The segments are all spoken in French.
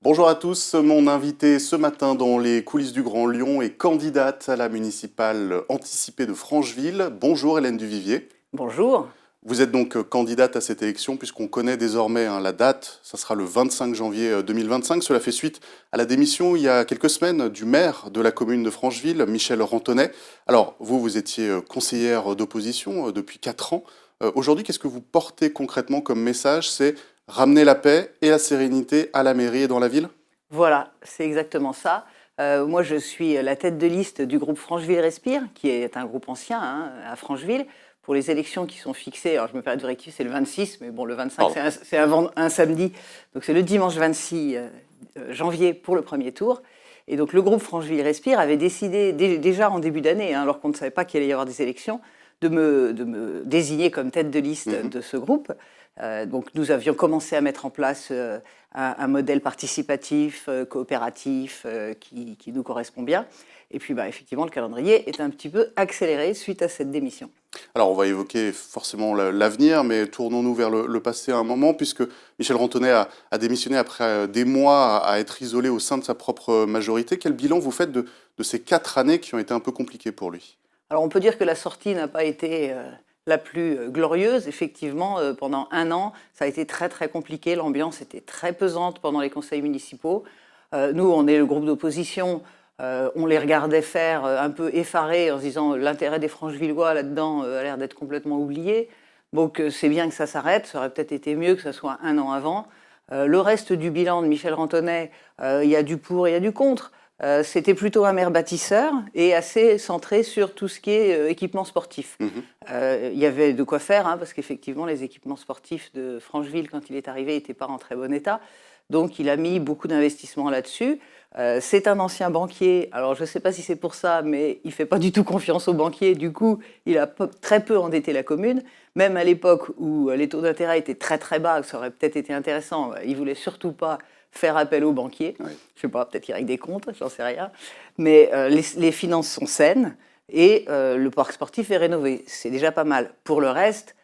Bonjour à tous, mon invité ce matin dans les coulisses du Grand Lyon est candidate à la municipale anticipée de Francheville. Bonjour Hélène Duvivier. Bonjour. Vous êtes donc candidate à cette élection puisqu'on connaît désormais la date, ça sera le 25 janvier 2025. Cela fait suite à la démission il y a quelques semaines du maire de la commune de Francheville, Michel Rantonnet. Alors vous étiez conseillère d'opposition depuis 4 ans. Aujourd'hui, qu'est-ce que vous portez concrètement comme message? C'est ramener la paix et la sérénité à la mairie et dans la ville? Voilà, c'est exactement ça. Moi, je suis la tête de liste du groupe Francheville Respire, qui est un groupe ancien à Francheville, pour les élections qui sont fixées. Alors, je me permets de rectifier, c'est le 26, mais bon, le 25, c'est un samedi. Donc, c'est le dimanche 26 janvier pour le premier tour. Et donc, le groupe Francheville Respire avait décidé, déjà en début d'année, alors qu'on ne savait pas qu'il allait y avoir des élections, de me désigner comme tête de liste de ce groupe. Donc nous avions commencé à mettre en place un modèle participatif, coopératif, qui nous correspond bien. Et puis effectivement, le calendrier est un petit peu accéléré suite à cette démission. Alors on va évoquer forcément l'avenir, mais tournons-nous vers le passé à un moment, puisque Michel Rantonnet a démissionné après des mois à être isolé au sein de sa propre majorité. Quel bilan vous faites de ces 4 années qui ont été un peu compliquées pour lui? Alors on peut dire que la sortie n'a pas été la plus glorieuse. Effectivement, pendant 1 an, ça a été très très compliqué. L'ambiance était très pesante pendant les conseils municipaux. Nous, on est le groupe d'opposition. On les regardait faire un peu effarés en se disant l'intérêt des Franchevillois là-dedans a l'air d'être complètement oublié. Donc c'est bien que ça s'arrête. Ça aurait peut-être été mieux que ça soit 1 an avant. Le reste du bilan de Michel Rantonnet, il y a du pour et il y a du contre. C'était plutôt un maire bâtisseur et assez centré sur tout ce qui est équipement sportif. Il y avait de quoi faire, parce qu'effectivement, les équipements sportifs de Francheville, quand il est arrivé, n'étaient pas en très bon état. Donc, il a mis beaucoup d'investissements là-dessus. C'est un ancien banquier. Alors, je ne sais pas si c'est pour ça, mais il ne fait pas du tout confiance aux banquiers. Du coup, il a très peu endetté la commune. Même à l'époque où les taux d'intérêt étaient très très bas, ça aurait peut-être été intéressant, il ne voulait surtout pas faire appel aux banquiers. Oui. Je ne sais pas, peut-être qu'il règle des comptes, j'en sais rien. Mais les finances sont saines et le parc sportif est rénové. C'est déjà pas mal. Pour le reste,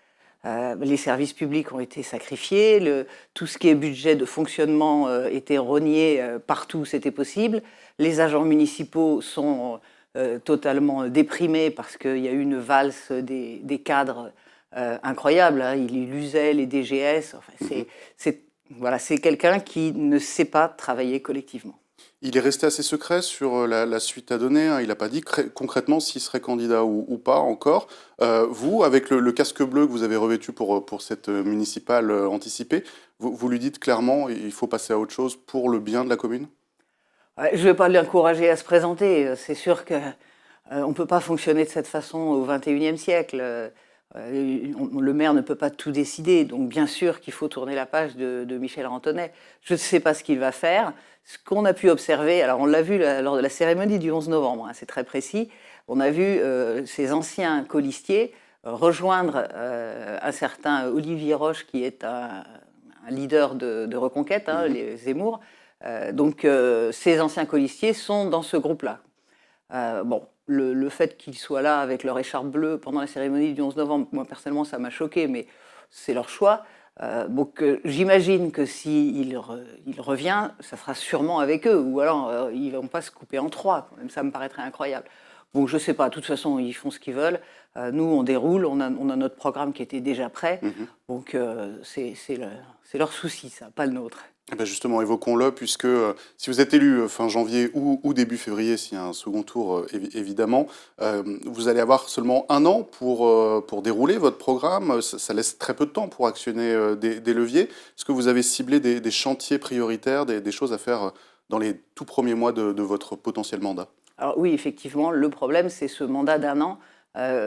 les services publics ont été sacrifiés, tout ce qui est budget de fonctionnement était rogné partout où c'était possible. Les agents municipaux sont totalement déprimés parce qu'il y a eu une valse des cadres incroyable. Il usait les DGS. Enfin, c'est quelqu'un qui ne sait pas travailler collectivement. Il est resté assez secret sur la suite à donner. Il n'a pas dit concrètement s'il serait candidat ou pas encore. Vous, avec le casque bleu que vous avez revêtu pour cette municipale anticipée, vous lui dites clairement il faut passer à autre chose pour le bien de la commune? Je ne vais pas l'encourager à se présenter. C'est sûr qu'on ne peut pas fonctionner de cette façon au XXIe siècle. Le maire ne peut pas tout décider, donc bien sûr qu'il faut tourner la page de Michel Rantonnet. Je ne sais pas ce qu'il va faire. Ce qu'on a pu observer, alors on l'a vu lors de la cérémonie du 11 novembre, c'est très précis, on a vu ces anciens colistiers rejoindre un certain Olivier Roche, qui est un leader de Reconquête, les Zemmour. Donc ces anciens colistiers sont dans ce groupe-là. Bon. Le fait qu'ils soient là avec leur écharpe bleue pendant la cérémonie du 11 novembre, moi personnellement ça m'a choqué, mais c'est leur choix. Donc j'imagine que s'il revient, ça sera sûrement avec eux, ou alors ils ne vont pas se couper en 3, quand même, ça me paraîtrait incroyable. Donc je ne sais pas, de toute façon ils font ce qu'ils veulent. Nous on déroule, on a notre programme qui était déjà prêt, donc c'est leur souci, ça, pas le nôtre. Eh bien justement, évoquons-le, puisque si vous êtes élu fin janvier ou début février, s'il y a un second tour, évidemment, vous allez avoir seulement 1 an pour dérouler votre programme. Ça laisse très peu de temps pour actionner des leviers. Est-ce que vous avez ciblé des chantiers prioritaires, des choses à faire dans les tout premiers mois de votre potentiel mandat? Alors oui, effectivement, le problème, c'est ce mandat d'1 an.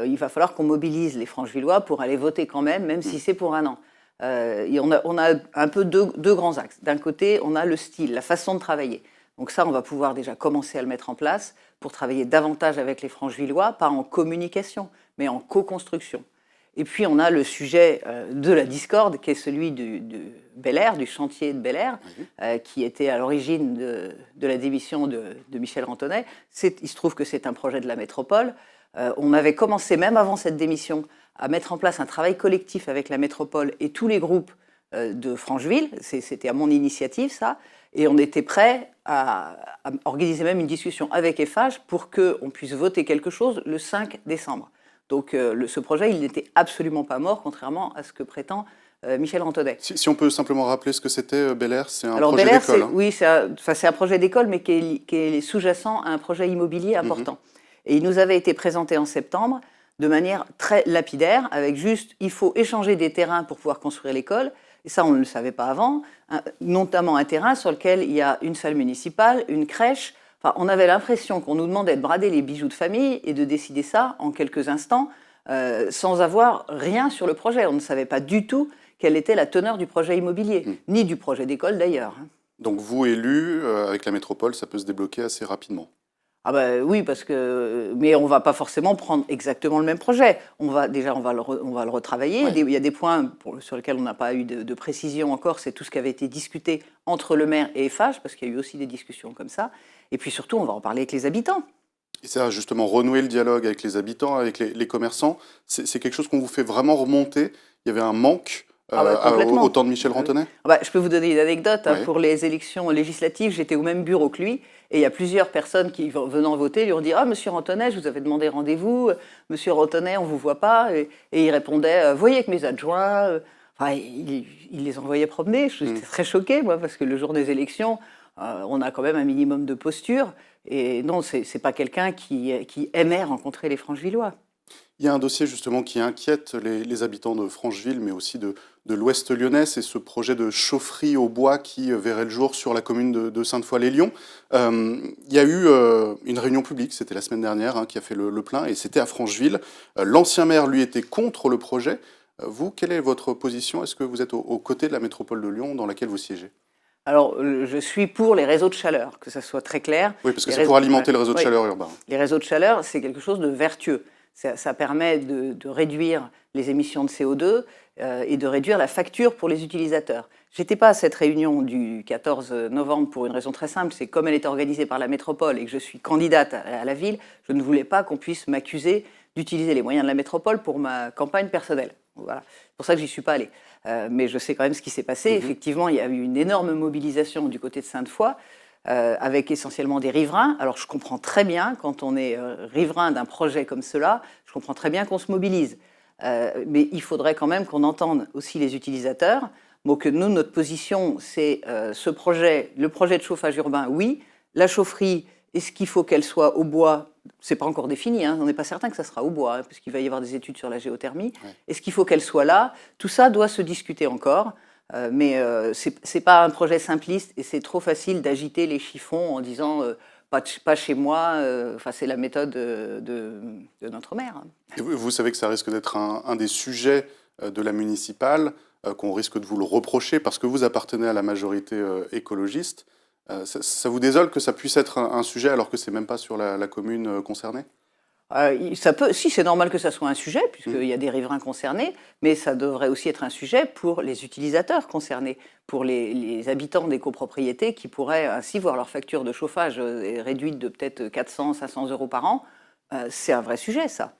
Il va falloir qu'on mobilise les Franchevillois pour aller voter quand même si c'est pour 1 an. Et on a un peu deux grands axes. D'un côté, on a le style, la façon de travailler. Donc ça, on va pouvoir déjà commencer à le mettre en place pour travailler davantage avec les Franchevillois, pas en communication, mais en co-construction. Et puis, on a le sujet de la discorde, qui est celui de Bel Air, du chantier de Bel Air, qui était à l'origine de la démission de Michel Rantonnet. Il se trouve que c'est un projet de la métropole. On avait commencé, même avant cette démission, à mettre en place un travail collectif avec la métropole et tous les groupes de Francheville. C'était à mon initiative, ça. Et on était prêt à organiser même une discussion avec EFAGE pour qu'on puisse voter quelque chose le 5 décembre. Donc ce projet, il n'était absolument pas mort, contrairement à ce que prétend Michel Rantonnet. Si on peut simplement rappeler ce que c'était Bel Air, c'est un Alors, projet Bel Air, d'école. oui, c'est un projet d'école, mais qui est sous-jacent à un projet immobilier important. Et il nous avait été présenté en septembre de manière très lapidaire, avec juste, il faut échanger des terrains pour pouvoir construire l'école. Et ça, on ne le savait pas avant, notamment un terrain sur lequel il y a une salle municipale, une crèche. Enfin, on avait l'impression qu'on nous demandait de brader les bijoux de famille et de décider ça en quelques instants, sans avoir rien sur le projet. On ne savait pas du tout quelle était la teneur du projet immobilier, ni du projet d'école d'ailleurs. Donc vous, élu, avec la métropole, ça peut se débloquer assez rapidement. Ah bah oui, mais on ne va pas forcément prendre exactement le même projet. On va le retravailler. Ouais. Il y a des points sur lesquels on n'a pas eu de précision encore. C'est tout ce qui avait été discuté entre le maire et EFAGE, parce qu'il y a eu aussi des discussions comme ça. Et puis surtout, on va en parler avec les habitants. Et ça, justement, renouer le dialogue avec les habitants, avec les commerçants, c'est quelque chose qu'on vous fait vraiment remonter. Il y avait un manque au temps de Michel Rantonnet. Je peux vous donner une anecdote. Ouais. Pour les élections législatives, j'étais au même bureau que lui. Et il y a plusieurs personnes qui, venant voter, lui ont dit « Ah, monsieur Rantonnet, je vous avais demandé rendez-vous. Monsieur Rantonnet, on ne vous voit pas. » Et il répondait « Voyez avec mes adjoints. » Enfin, il les envoyait promener. J'étais très choquée, moi, parce que le jour des élections, on a quand même un minimum de posture. Et non, ce n'est pas quelqu'un qui aimait rencontrer les Franchevillois. Il y a un dossier justement qui inquiète les habitants de Francheville, mais aussi de l'Ouest lyonnais, c'est ce projet de chaufferie au bois qui verrait le jour sur la commune de Sainte-Foy-les-Lyons. Il y a eu une réunion publique, c'était la semaine dernière, qui a fait le plein, et c'était à Francheville. L'ancien maire, lui, était contre le projet. Vous, quelle est votre position? Est-ce que vous êtes aux côtés de la métropole de Lyon dans laquelle vous siégez? Alors, je suis pour les réseaux de chaleur, que ça soit très clair. Oui, parce que c'est pour alimenter le réseau de chaleur urbain. Les réseaux de chaleur, c'est quelque chose de vertueux. Ça permet de réduire les émissions de CO2 et de réduire la facture pour les utilisateurs. Je n'étais pas à cette réunion du 14 novembre pour une raison très simple, c'est comme elle est organisée par la métropole et que je suis candidate à la ville, je ne voulais pas qu'on puisse m'accuser d'utiliser les moyens de la métropole pour ma campagne personnelle. Voilà. C'est pour ça que j'y suis pas allée. Mais je sais quand même ce qui s'est passé. Effectivement, il y a eu une énorme mobilisation du côté de Sainte-Foy, avec essentiellement des riverains. Alors je comprends très bien, quand on est riverain d'un projet comme cela, je comprends très bien qu'on se mobilise. Mais il faudrait quand même qu'on entende aussi les utilisateurs. Donc que nous, notre position, c'est le projet de chauffage urbain, oui. La chaufferie, est-ce qu'il faut qu'elle soit au bois? C'est pas encore défini, on n'est pas certain que ça sera au bois, puisqu'il va y avoir des études sur la géothermie. Ouais. Est-ce qu'il faut qu'elle soit là? Tout ça doit se discuter encore. Mais c'est pas un projet simpliste et c'est trop facile d'agiter les chiffons en disant pas chez moi. C'est la méthode de notre maire. Et vous savez que ça risque d'être un des sujets de la municipale, qu'on risque de vous le reprocher parce que vous appartenez à la majorité écologiste. Ça vous désole que ça puisse être un sujet alors que c'est même pas sur la commune concernée? Si, c'est normal que ça soit un sujet, puisqu'il y a des riverains concernés, mais ça devrait aussi être un sujet pour les utilisateurs concernés, pour les habitants des copropriétés qui pourraient ainsi voir leur facture de chauffage réduite de peut-être 400, 500 euros par an. C'est un vrai sujet, ça.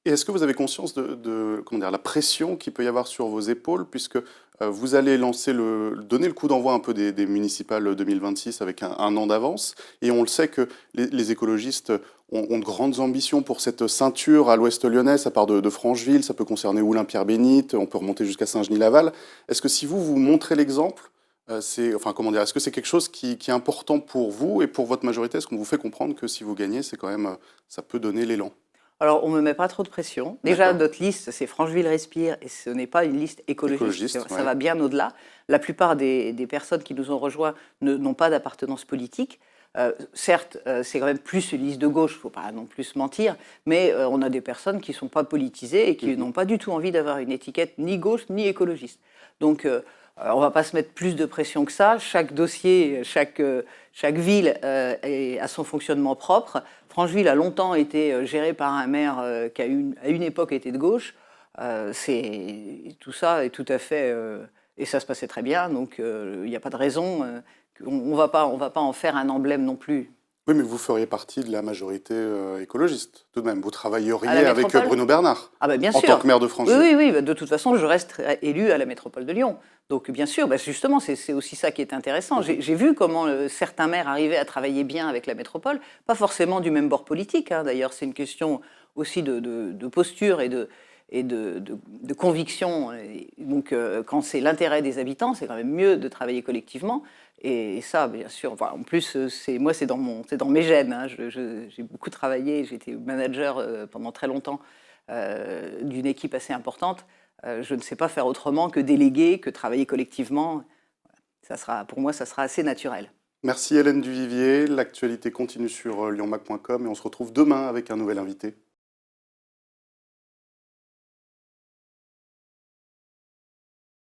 Et est-ce que vous avez conscience de la pression qu'il peut y avoir sur vos épaules, puisque vous allez donner le coup d'envoi un peu des municipales 2026 avec un an d'avance, et on le sait que les écologistes ont de grandes ambitions pour cette ceinture à l'ouest lyonnais, ça part de Francheville, ça peut concerner Oulin-Pierre-Bénite, on peut remonter jusqu'à Saint-Genis-Laval. Est-ce que si vous montrez l'exemple, est-ce que c'est quelque chose qui est important pour vous et pour votre majorité? Est-ce qu'on vous fait comprendre que si vous gagnez, c'est quand même, ça peut donner l'élan? Alors, on ne me met pas trop de pression. Déjà, notre liste, c'est Francheville Respire, et ce n'est pas une liste écologiste. Ça va bien au-delà. La plupart des personnes qui nous ont rejoints n'ont pas d'appartenance politique. Certes, c'est quand même plus une liste de gauche, il ne faut pas non plus se mentir, mais on a des personnes qui ne sont pas politisées et qui n'ont pas du tout envie d'avoir une étiquette ni gauche ni écologiste. Donc, on ne va pas se mettre plus de pression que ça. Chaque dossier, chaque ville a son fonctionnement propre. Francheville a longtemps été gérée par un maire qui, à une époque, était de gauche. Tout ça est tout à fait... et ça se passait très bien, donc il n'y a pas de raison. On ne va pas en faire un emblème non plus. Oui, mais vous feriez partie de la majorité écologiste, tout de même. Vous travailleriez À la avec métropole Bruno Bernard, Ah bah bien en sûr. tant que maire de Francheville. Oui, oui, oui. Bah, de toute façon, je reste élue à la métropole de Lyon. Donc bien sûr, bah, justement, c'est aussi ça qui est intéressant. J'ai vu comment certains maires arrivaient à travailler bien avec la métropole, pas forcément du même bord politique, hein. D'ailleurs, c'est une question aussi de posture et de conviction. Et donc quand c'est l'intérêt des habitants, c'est quand même mieux de travailler collectivement. Et ça, bien sûr, enfin, en plus, moi, c'est dans mes gènes, hein. J'ai beaucoup travaillé, j'ai été manager pendant très longtemps d'une équipe assez importante. Je ne sais pas faire autrement que déléguer, que travailler collectivement. Pour moi, ça sera assez naturel. Merci Hélène Duvivier. L'actualité continue sur lyonmac.com et on se retrouve demain avec un nouvel invité.